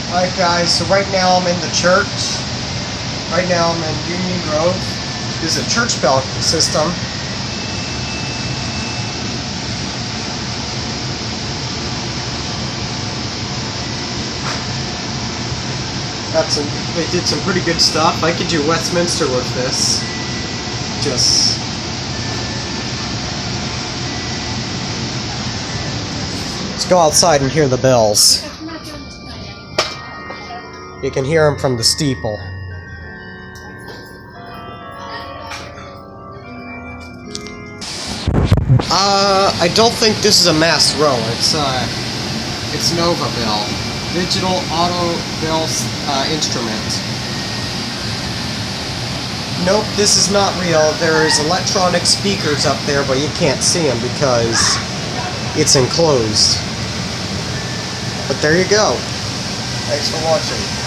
Alright guys, so right now I'm in the church. Right now I'm in Union Grove. This is a church bell system. They did some pretty good stuff. I could do Westminster with this. Let's go outside and hear the bells. You can hear them from the steeple. I don't think this is a mass row. It's Nova Bell. Digital auto bell instrument. Nope, this is not real. There's electronic speakers up there, but you can't see them because it's enclosed. But there you go. Thanks for watching.